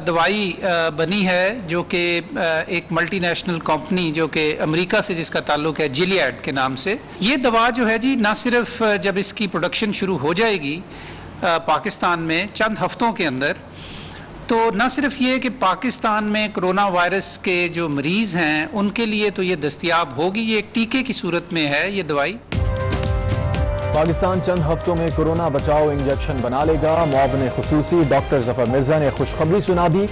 دوائی بنی ہے جو کہ ایک ملٹی نیشنل کمپنی جو کہ امریکہ سے جس کا تعلق ہے جیلیاڈ کے نام سے. یہ دوا جو ہے جی نہ صرف جب اس کی پروڈکشن شروع ہو جائے گی پاکستان میں چند ہفتوں کے اندر، تو نہ صرف یہ کہ پاکستان میں کرونا وائرس کے جو مریض ہیں ان کے لیے تو یہ دستیاب ہوگی، یہ ایک ٹیکے کی صورت میں ہے یہ دوائی. پاکستان چند ہفتوں میں کورونا بچاؤ انجیکشن بنا لے گا. معاون خصوصی ڈاکٹر ظفر مرزا نے خوشخبری سنا دی.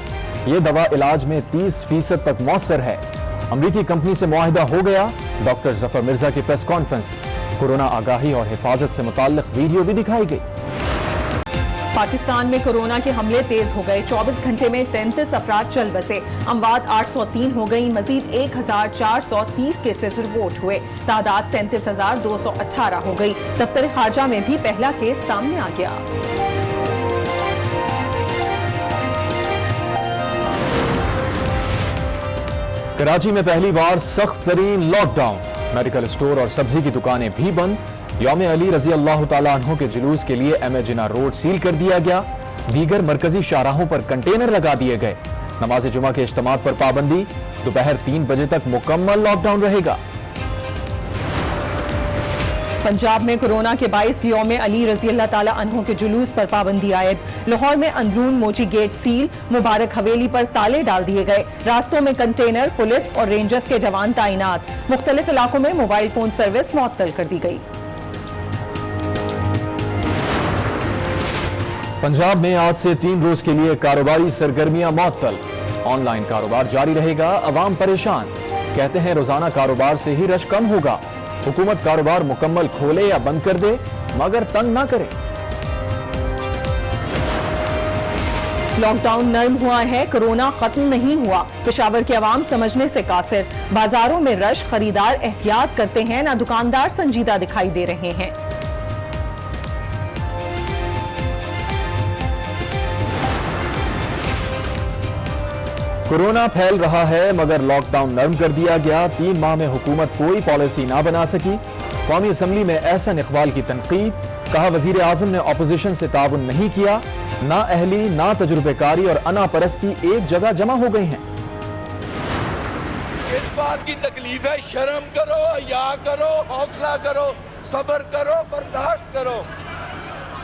یہ دوا علاج میں 30% تک مؤثر ہے. امریکی کمپنی سے معاہدہ ہو گیا. ڈاکٹر ظفر مرزا کی پریس کانفرنس. کورونا آگاہی اور حفاظت سے متعلق ویڈیو بھی دکھائی گئی. پاکستان میں کورونا کے حملے تیز ہو گئے. 24 گھنٹے میں 33 افراد چل بسے. اموات 803 ہو گئی. مزید 1430 کیسز رپورٹ ہوئے. تعداد 37,218 ہو گئی. دفتر خارجہ میں بھی پہلا کیس سامنے آ گیا. کراچی میں پہلی بار سخت ترین لاک ڈاؤن. میڈیکل اسٹور اور سبزی کی دکانیں بھی بند. یوم علی رضی اللہ تعالیٰ عنہ کے جلوس کے لیے ایم اے جناح روڈ سیل کر دیا گیا. دیگر مرکزی شاہراہوں پر کنٹینر لگا دیے گئے. نماز جمعہ کے اجتماعات پر پابندی. دوپہر 3 بجے تک مکمل لاک ڈاؤن رہے گا. پنجاب میں کورونا کے باعث یوم علی رضی اللہ تعالیٰ عنہ کے جلوس پر پابندی عائد. لاہور میں اندرون موچی گیٹ سیل. مبارک حویلی پر تالے ڈال دیے گئے. راستوں میں کنٹینر. پولیس اور رینجرز کے جوان تعینات. مختلف علاقوں میں موبائل فون سروس معطل کر دی گئی. پنجاب میں آج سے 3 روز کے لیے کاروباری سرگرمیاں معطل. آن لائن کاروبار جاری رہے گا. عوام پریشان. کہتے ہیں روزانہ کاروبار سے ہی رش کم ہوگا. حکومت کاروبار مکمل کھولے یا بند کر دے مگر تنگ نہ کرے. لاک ڈاؤن نرم ہوا ہے. کورونا ختم نہیں ہوا. پشاور کے عوام سمجھنے سے قاصر. بازاروں میں رش. خریدار احتیاط کرتے ہیں نہ دکاندار سنجیدہ دکھائی دے رہے ہیں. کورونا پھیل رہا ہے مگر لاک ڈاؤن نرم کر دیا گیا. 3 ماہ میں حکومت کوئی پالیسی نہ بنا سکی. قومی اسمبلی میں احسن اقبال کی تنقید. کہا وزیر اعظم نے اپوزیشن سے تعاون نہیں کیا. نہ اہلی نہ تجربے کاری اور انا پرستی ایک جگہ جمع ہو گئی ہیں. اس بات کی تکلیف ہے. شرم کرو, حیا کرو, حوصلہ کرو, صبر کرو, برداشت کرو.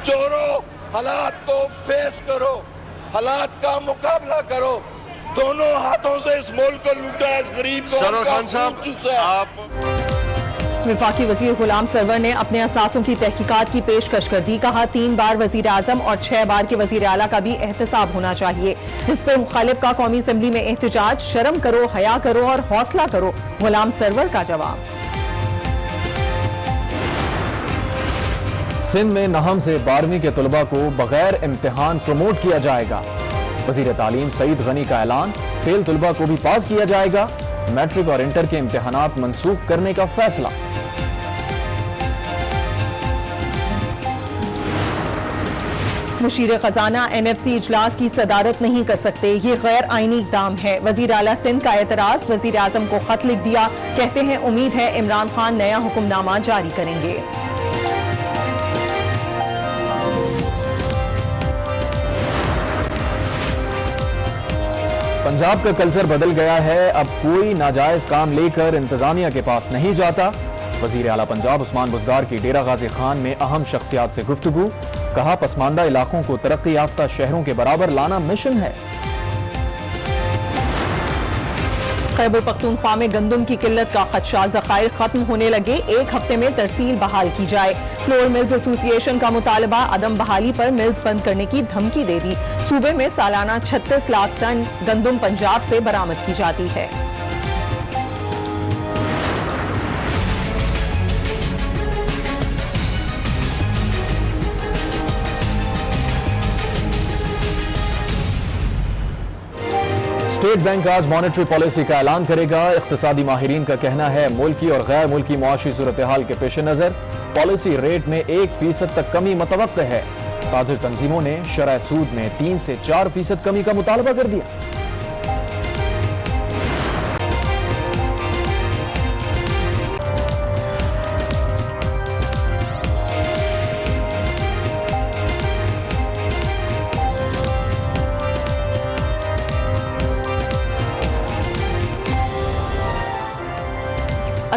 چورو حالات کو فیس کرو. حالات کا مقابلہ کرو. دونوں ہاتھوں سے اس ملک کو لوٹا ہے. اس غریب کو وفاقی وزیر غلام سرور نے اپنے اثاثوں کی تحقیقات کی پیشکش کر دی. کہا 3 بار وزیر اعظم اور 6 بار کے وزیر اعلیٰ کا بھی احتساب ہونا چاہیے. اس پر مخالف کا قومی اسمبلی میں احتجاج. شرم کرو, حیا کرو اور حوصلہ کرو. غلام سرور کا جواب. سندھ میں نہم سے 12ویں کے طلبہ کو بغیر امتحان پروموٹ کیا جائے گا. وزیر تعلیم سعید غنی کا اعلان. فیل طلبہ کو بھی پاس کیا جائے گا. میٹرک اور انٹر کے امتحانات منسوخ کرنے کا فیصلہ. مشیر خزانہ این ایف سی اجلاس کی صدارت نہیں کر سکتے. یہ غیر آئینی اقدام ہے. وزیر اعلیٰ سندھ کا اعتراض. وزیر اعظم کو خط لکھ دیا. کہتے ہیں امید ہے عمران خان نیا حکم نامہ جاری کریں گے. پنجاب کا کلچر بدل گیا ہے. اب کوئی ناجائز کام لے کر انتظامیہ کے پاس نہیں جاتا. وزیر اعلیٰ پنجاب عثمان بزدار کی ڈیرہ غازی خان میں اہم شخصیات سے گفتگو. کہا پسماندہ علاقوں کو ترقی یافتہ شہروں کے برابر لانا مشن ہے. خیبر پختونخوا میں گندم کی قلت کا خدشہ. ذخائر ختم ہونے لگے. 1 ہفتے میں ترسیل بحال کی جائے. فلور ملز ایسوسی ایشن کا مطالبہ. عدم بحالی پر ملز بند کرنے کی دھمکی دے دی. صوبے میں سالانہ 36 لاکھ ٹن گندم پنجاب سے برآمد کی جاتی ہے. اسٹیٹ بینک آج مانیٹری پالیسی کا اعلان کرے گا. اقتصادی ماہرین کا کہنا ہے ملکی اور غیر ملکی معاشی صورتحال کے پیش نظر پالیسی ریٹ میں 1% تک کمی متوقع ہے. تاجر تنظیموں نے شرح سود میں 3 سے 4% کمی کا مطالبہ کر دیا.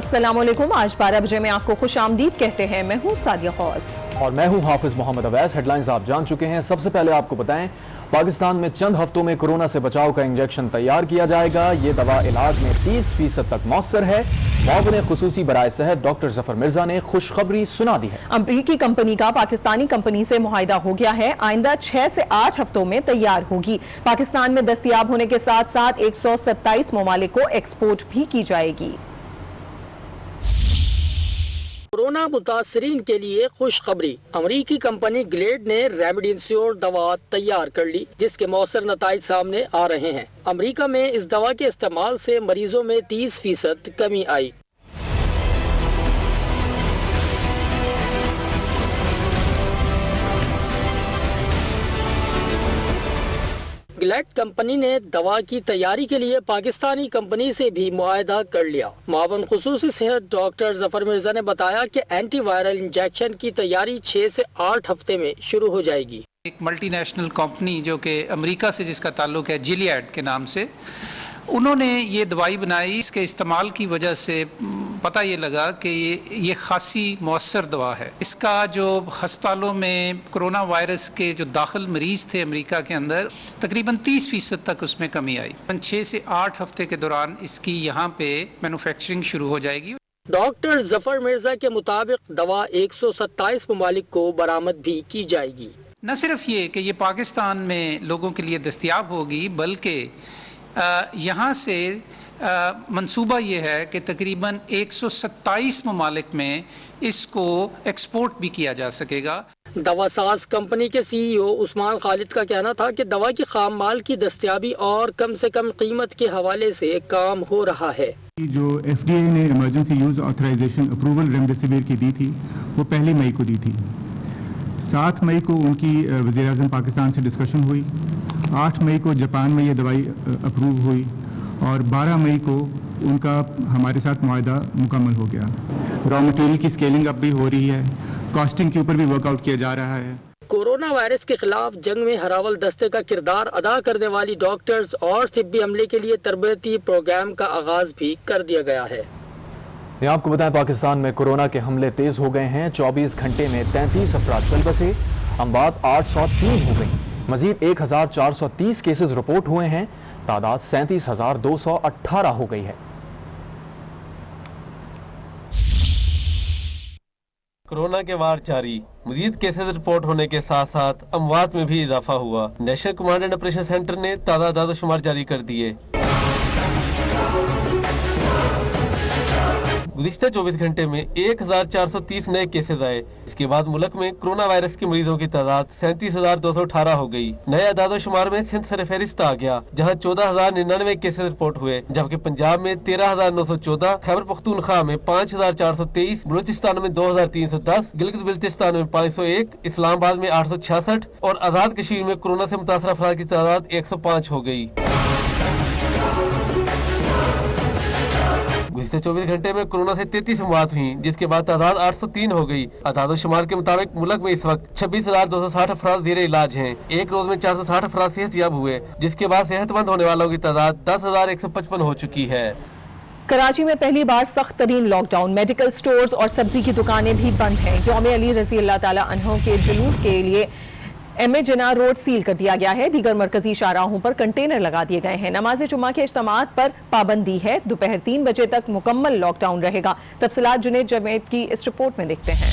अस्सलाम वालेकुम। आज 12 बजे में आपको खुश आमदीद कहते हैं। मैं हूँ सादिया खौस और मैं हूँ हाफिज मोहम्मद अवैस। हेडलाइंस आप जान चुके हैं। सबसे पहले आपको बताएं, पाकिस्तान में चंद हफ्तों में कोरोना से बचाव का इंजेक्शन तैयार किया जाएगा। ये दवा इलाज में 30% तक मौसर है। मुआविन खुसूसी बराए सेहत डॉक्टर जफर मिर्जा ने खुशखबरी सुना दी है। अमरीकी कंपनी का पाकिस्तानी कंपनी से मुआहिदा हो गया है। आइंदा 6 से 8 हफ्तों में तैयार होगी। पाकिस्तान में दस्तयाब होने के साथ साथ 127 ममालिक को एक्सपोर्ट भी की जाएगी। कोरोना मुतासरीन के लिए खुशखबरी, अमरीकी कंपनी ग्लेड ने रेमडेसिविर दवा तैयार कर ली, जिसके मौसर नताइज सामने आ रहे हैं। अमरीका में इस दवा के इस्तेमाल से मरीजों में 30% कमी आई। ग्लेड कंपनी ने दवा की तैयारी के लिए पाकिस्तानी कंपनी से भी मुआहिदा कर लिया। मुआविन खुसूसी सेहत डॉक्टर जफर मिर्जा ने बताया कि एंटी वायरल इंजेक्शन की तैयारी 6 से 8 हफ्ते में शुरू हो जाएगी। एक मल्टीनेशनल कंपनी जो कि अमेरिका से जिसका ताल्लुक है, जिलियड के नाम से, उन्होंने ये दवाई बनाई। इसके इस्तेमाल की वजह से पता ये लगा कि ये खासी मौसर दवा है। इसका जो हस्पतालों में कोरोना वायरस के जो दाखिल मरीज़ थे अमेरिका के अंदर, तकरीबन 30% तक उसमें कमी आई। 6 से 8 हफ्ते के दौरान इसकी यहाँ पे मैन्युफैक्चरिंग शुरू हो जाएगी। डॉक्टर जफर मिर्जा के मुताबिक दवा 127 ममालिक को बरामद भी की जाएगी। न सिर्फ ये कि ये पाकिस्तान में लोगों के लिए दस्तयाब होगी, बल्कि यहाँ से मंसूबा ये है कि तकरीबन 127 ममालिक में इसको एक्सपोर्ट भी किया जा सकेगा। दवा साज कंपनी के CEO उस्मान खालिद का कहना था कि दवा की खाम माल की दस्तयाबी और कम से कम कीमत के हवाले से काम हो रहा है। जो FDA ने emergency use authorization approval remdesivir की दी थी, वो 1 मई को दी थी। 7 मई को उनकी वज़ीर-ए-आज़म पाकिस्तान से डिस्कशन हुई। 8 मई को जापान में ये दवाई अप्रूव हुई और 12 मई को उनका हमारे साथ मुआहिदा मुकम्मल हो गया। रॉ मटेरियल की स्केलिंग अप भी हो रही है, कॉस्टिंग के ऊपर भी वर्कआउट किया जा रहा है। कोरोना वायरस के खिलाफ जंग में हरावल दस्ते का किरदार अदा करने वाली डॉक्टर्स और तिब्बी अमले के लिए तरबियती प्रोग्राम का आगाज भी कर दिया गया है। ये आपको बताएं, पाकिस्तान में कोरोना के हमले तेज हो गए हैं। 24 घंटे में 33 अफराद चल बसे। अमवात 803 हो गई। मजीद 1430 केसेस रिपोर्ट हुए हैं। तादाद 37,218 हो गई है। कोरोना के वार जारी, मजीद केसेस रिपोर्ट होने के साथ साथ अमवात में भी इजाफा हुआ। National command and operation centre ने ताज़ा आदाद-ओ-शुमार जारी कर दिए। गुज़िश्ता 24 घंटे में 1430 नए केसेस आए। इसके बाद मुल्क में कोरोना वायरस के मरीजों की तादाद 37,218 हो गई। नए आदाद-ओ-शुमार में सिंध सरफहरिस्त आ गया, जहां 14,099 केसेस रिपोर्ट हुए, जबकि पंजाब में 13,914, खैबर पख्तूनख्वा में 5,423, बलूचिस्तान में 2,310, गिलगित बिल्तिस्तान में 501, इस्लामाबाद में 866 और आज़ाद कश्मीर में कोरोना से मुतासर अफराद की तादाद 105 हो गई। गुज़िश्ता 24 घंटे में कोरोना से 33 मौत हुई, जिसके बाद तादाद 803 हो गई। आदाद-ओ-शुमार के मुताबिक मुल्क में इस वक्त 26,260 अफराद ज़ेर इलाज हैं। एक रोज में 460 अफराद सेहतयाब हुए, जिसके बाद सेहतमंद होने वालों की तादाद 10,155 हो चुकी है। कराची में पहली बार सख्त तरीन लॉकडाउन, मेडिकल स्टोर्स और सब्जी की दुकानें भी बंद हैं। यौम अली रज़ी अल्लाह ताला अन्हु के जुलूस के लिए MA जिन्ना रोड सील कर दिया गया है। दीगर मरकजी शाहराहों पर कंटेनर लगा दिए गए हैं। नमाज जुम्मा के इज्तिमात पर पाबंदी है। दोपहर 3 बजे तक मुकम्मल लॉकडाउन रहेगा। तफसीलात जुनैद जमेद की इस रिपोर्ट में देखते हैं।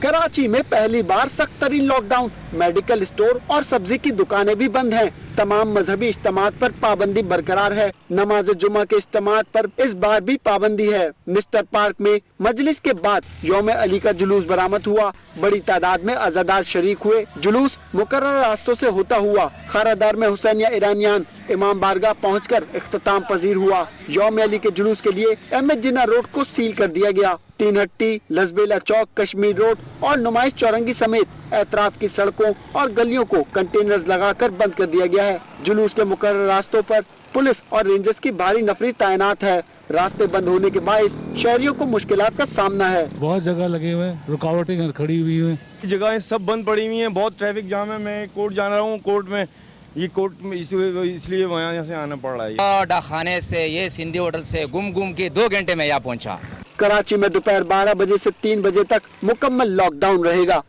कराची में पहली बार सख्त तरीन लॉकडाउन, मेडिकल स्टोर और सब्जी की दुकानें भी बंद हैं। तमाम मजहबी इज्तिमात पर पाबंदी बरकरार है। नमाज जुम्मा के इज्तिमात पर इस बार भी पाबंदी है। मिस्टर पार्क में मजलिस के बाद यौम अली का जुलूस बरामद हुआ। बड़ी तादाद में अज़ादार शरीक हुए। जुलूस मुकर्रर रास्तों से होता हुआ खारादार में हुसैनिया ईरानियान इमाम बारगाह पहुंचकर इख्तिताम पजीर हुआ। यौम अली के जुलूस के लिए MA जिन्ना रोड को सील कर दिया गया। तीन हट्टी, लजबेला चौक, कश्मीर रोड और नुमाइश चौरंगी समेत एतराफ की सड़कों और गलियों को कंटेनर्स लगाकर बंद कर दिया गया है। जुलूस के मुकर्रर रास्तों पर पुलिस और रेंजर्स की भारी नफरी तैनात है। रास्ते बंद होने के बायस शहरियों को मुश्किलात का सामना है। बहुत जगह लगे हुए हैं, रुकावटें खड़ी हुई हैं, जगहें सब बंद पड़ी हुई हैं, बहुत ट्रैफिक जाम है। मैं कोर्ट जा रहा हूँ, कोर्ट में ये कोर्ट में इसलिए वहाँ से आना पड़ रहा है। डाखाने से ये सिंधी होटल से घूम के 2 घंटे में यहाँ पहुँचा। कराची में दोपहर 12 बजे से 3 बजे तक मुकम्मल लॉकडाउन रहेगा।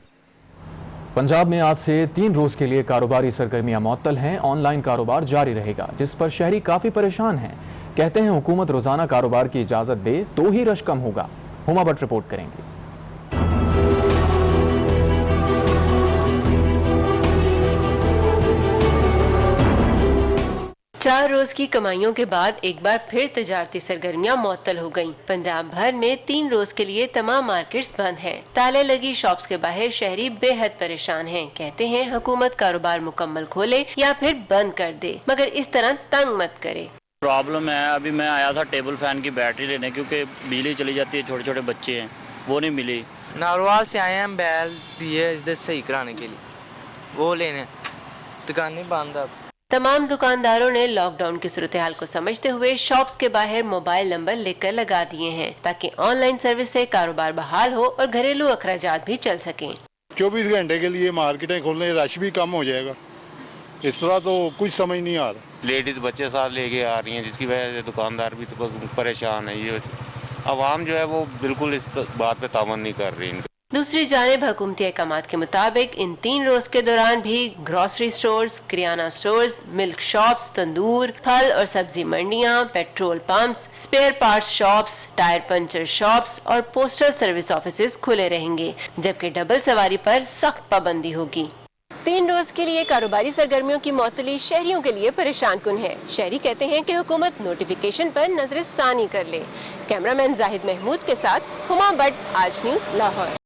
पंजाब में आज से 3 रोज के लिए कारोबारी सरगर्मियां मुअत्तल हैं। ऑनलाइन कारोबार जारी रहेगा, जिस पर शहरी काफी परेशान हैं। कहते हैं हुकूमत रोजाना कारोबार की इजाजत दे तो ही रश कम होगा। हुमा भट्ट रिपोर्ट करेंगे। 4 रोज की कमाइयों के बाद एक बार फिर तजारती सरगर्मियां मुअत्तल हो गईं। पंजाब भर में 3 रोज के लिए तमाम मार्केट्स बंद हैं। ताले लगी शॉप्स के बाहर शहरी बेहद परेशान हैं। कहते हैं हुकूमत कारोबार मुकम्मल खोले या फिर बंद कर दे, मगर इस तरह तंग मत करे। प्रॉब्लम है, अभी मैं आया था टेबल फैन की बैटरी लेने, क्योंकि बिजली चली जाती है, छोटे छोटे बच्चे हैं, वो नहीं मिली। नारोवाल से आए हैं बैल दिए इधर सही कराने के लिए, वो लेने, दुकानें बंद। अब तमाम दुकानदारों ने लॉकडाउन की सूरत हाल को समझते हुए शॉप्स के बाहर मोबाइल नंबर लिखकर लगा दिए हैं, ताकि ऑनलाइन सर्विस से कारोबार बहाल हो और घरेलू अखराजात भी चल सकें। 24 घंटे के लिए मार्केटें खोलने, रश भी कम हो जाएगा। इस तरह तो कुछ समझ नहीं आ रहा। लेडीज बच्चे साथ लेके आ रही हैं, जिसकी वजह से दुकानदार भी तो परेशान है। ये आवाम जो है वो बिल्कुल इस बात पे तावन नहीं कर रही। दूसरी जानिब हुकूमती अहकामात के मुताबिक इन 3 रोज के दौरान भी ग्रोसरी स्टोर्स, किराना स्टोर्स, मिल्क शॉप्स, तंदूर, फल और सब्जी मंडियां, petrol pumps, spare parts shops, tyre puncture shops और पोस्टल सर्विस ऑफिसेज खुले रहेंगे, जबकि डबल सवारी पर सख्त पाबंदी होगी। 3 रोज के लिए कारोबारी सरगर्मियों की मुअत्तली शहरियों के लिए परेशान कुन है। शहरी कहते हैं कि हुकूमत नोटिफिकेशन पर नजर सानी कर ले। कैमरामैन जाहिद महमूद के साथ हुमा भट्ट, आज न्यूज़, लाहौर।